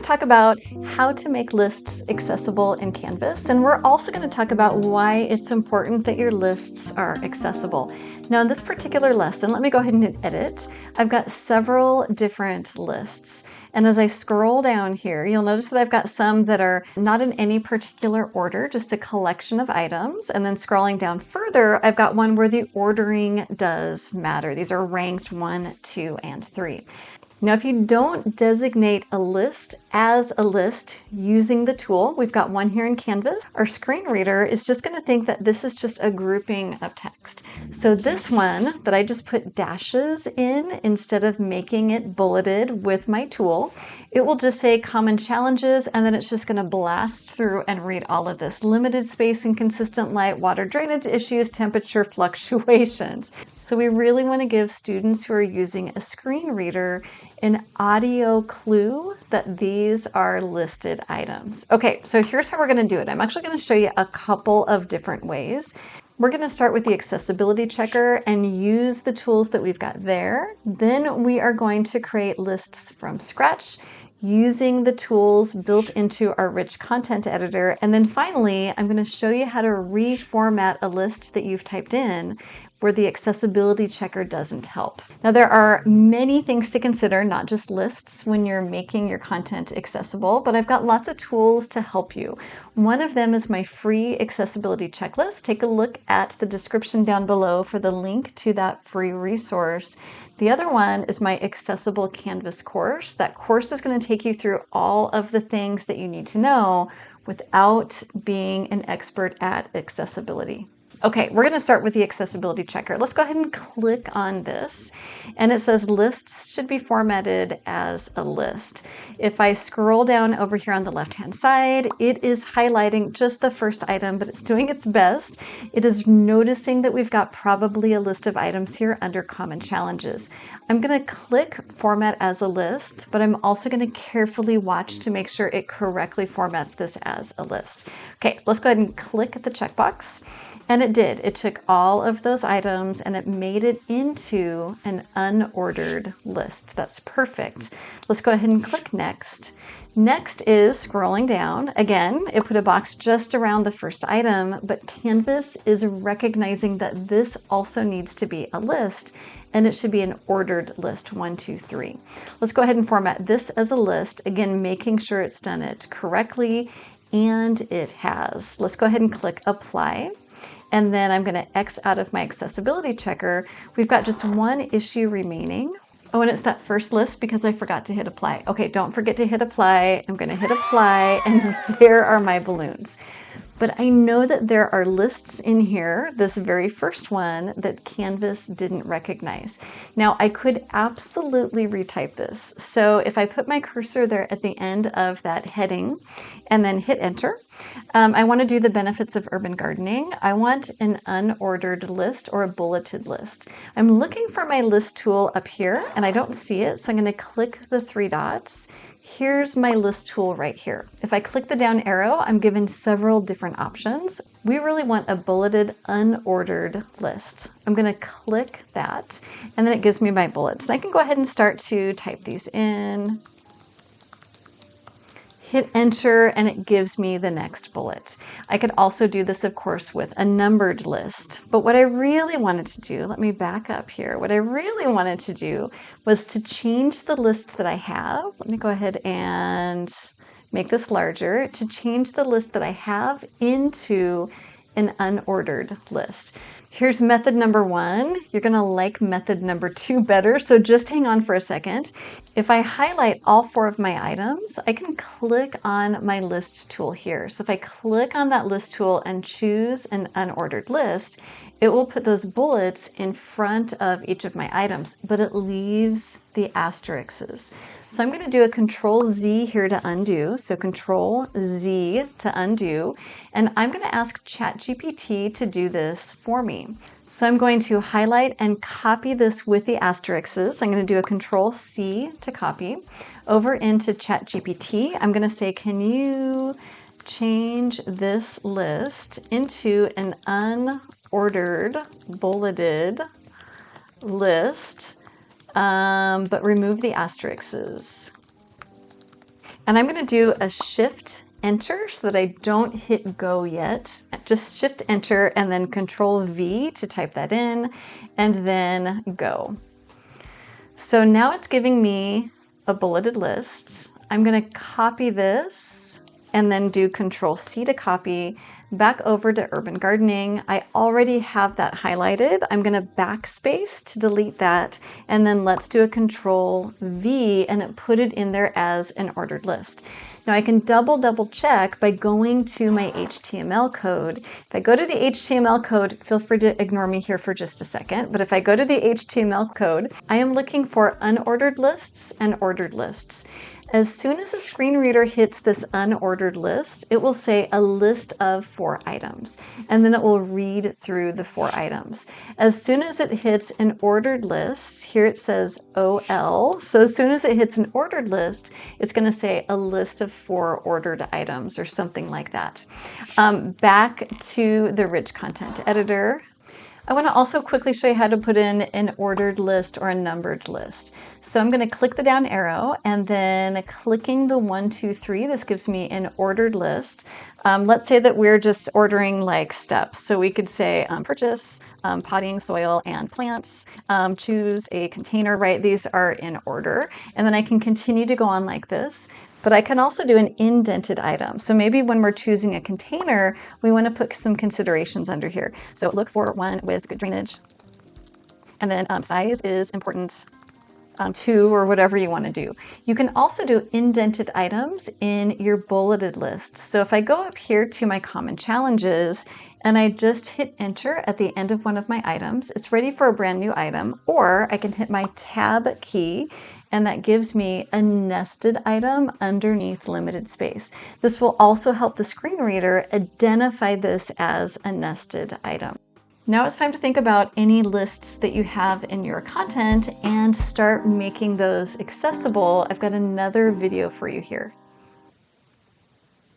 to talk about how to make lists accessible in Canvas, and we're also going to talk about why it's important that your lists are accessible. Now, in this particular lesson, let me go ahead and hit edit. I've got several different lists, and as I scroll down here, you'll notice that I've got some that are not in any particular order, just a collection of items, and then scrolling down further, I've got one where the ordering does matter. These are ranked 1, 2, and 3. Now, if you don't designate a list as a list using the tool, we've got one here in Canvas, our screen reader is just going to think that this is just a grouping of text. So this one that I just put dashes in instead of making it bulleted with my tool, it will just say common challenges, and then it's just going to blast through and read all of this. Limited space, inconsistent light, water drainage issues, temperature fluctuations. So we really want to give students who are using a screen reader an audio clue that these are listed items. Okay, so here's how we're going to do it. I'm actually going to show you a couple of different ways. We're going to start with the accessibility checker and use the tools that we've got there. Then we are going to create lists from scratch using the tools built into our rich content editor. And then finally, I'm going to show you how to reformat a list that you've typed in where the accessibility checker doesn't help. Now, there are many things to consider, not just lists, when you're making your content accessible, but I've got lots of tools to help you. One of them is my free accessibility checklist. Take a look at the description down below for the link to that free resource. The other one is my Accessible Canvas course. That course is going to take you through all of the things that you need to know without being an expert at accessibility. Okay, we're going to start with the accessibility checker. Let's go ahead and click on this. And it says lists should be formatted as a list. If I scroll down over here on the left-hand side, it is highlighting just the first item, but it's doing its best. It is noticing that we've got probably a list of items here under common challenges. I'm going to click format as a list, but I'm also going to carefully watch to make sure it correctly formats this as a list. Okay, so let's go ahead and click the checkbox. And it did. It took all of those items and it made it into an unordered list. That's perfect. Let's go ahead and click next. Next is scrolling down. Again, it put a box just around the first item, but Canvas is recognizing that this also needs to be a list, and it should be an ordered list, 1, 2, 3. Let's go ahead and format this as a list. Again, making sure it's done it correctly, and it has. Let's go ahead and click apply. And then I'm going to X out of my accessibility checker. We've got just one issue remaining. Oh, and it's that first list because I forgot to hit apply. Okay, don't forget to hit apply. I'm going to hit apply, and there are my balloons. But I know that there are lists in here, this very first one, that Canvas didn't recognize. Now, I could absolutely retype this. So if I put my cursor there at the end of that heading and then hit enter, I want to do the benefits of urban gardening. I want an unordered list or a bulleted list. I'm looking for my list tool up here and I don't see it. So I'm going to click the 3 dots. Here's my list tool right here. If I click the down arrow, I'm given several different options. We really want a bulleted, unordered list. I'm going to click that, and then it gives me my bullets. And I can go ahead and start to type these in. Hit enter, and it gives me the next bullet. I could also do this, of course, with a numbered list. But what I really wanted to do, let me back up here. What I really wanted to do was to change the list that I have. Let me go ahead and make this larger. To change the list that I have into an unordered list. Here's method number 1. You're going to like method number 2 better, so just hang on for a second. If I highlight all 4 of my items, I can click on my list tool here. So if I click on that list tool and choose an unordered list, it will put those bullets in front of each of my items, but it leaves the asterisks. So I'm going to do a Control Z here to undo. So Control Z to undo, and I'm going to ask ChatGPT to do this for me. So I'm going to highlight and copy this with the asterisks. I'm going to do a Control C to copy. Over into ChatGPT, I'm going to say, can you change this list into an unordered, bulleted list, but remove the asterisks. And And I'm going to do a Shift Enter so that I don't hit go yet. Just Shift Enter and then Control V to type that in, and then go. So now it's giving me a bulleted list. I'm going to copy this and then do Control C to copy back over to urban gardening. I already have that highlighted. I'm going to backspace to delete that, and then let's do a Control V and put it in there as an ordered list. Now I can double check by going to my HTML code. If I go to the HTML code, feel free to ignore me here for just a second, but if I go to the HTML code, I am looking for unordered lists and ordered lists. As soon as a screen reader hits this unordered list, it will say a list of 4 items, and then it will read through the 4 items. As soon as it hits an ordered list, here it says OL, so as soon as it hits an ordered list, it's going to say a list of 4 ordered items or something like that. Back to the rich content editor. I want to also quickly show you how to put in an ordered list or a numbered list. So I'm going to click the down arrow and then clicking the 1, 2, 3. This gives me an ordered list. Let's say that we're just ordering like steps. So we could say purchase, potting, soil, and plants, choose a container, right? These are in order. And then I can continue to go on like this. But I can also do an indented item. So maybe when we're choosing a container, we want to put some considerations under here. So look for one with good drainage. And then size is important, 2, or whatever you want to do. You can also do indented items in your bulleted list. So if I go up here to my common challenges and I just hit enter at the end of one of my items, it's ready for a brand new item, or I can hit my tab key and that gives me a nested item underneath limited space. This will also help the screen reader identify this as a nested item. Now it's time to think about any lists that you have in your content and start making those accessible. I've got another video for you here.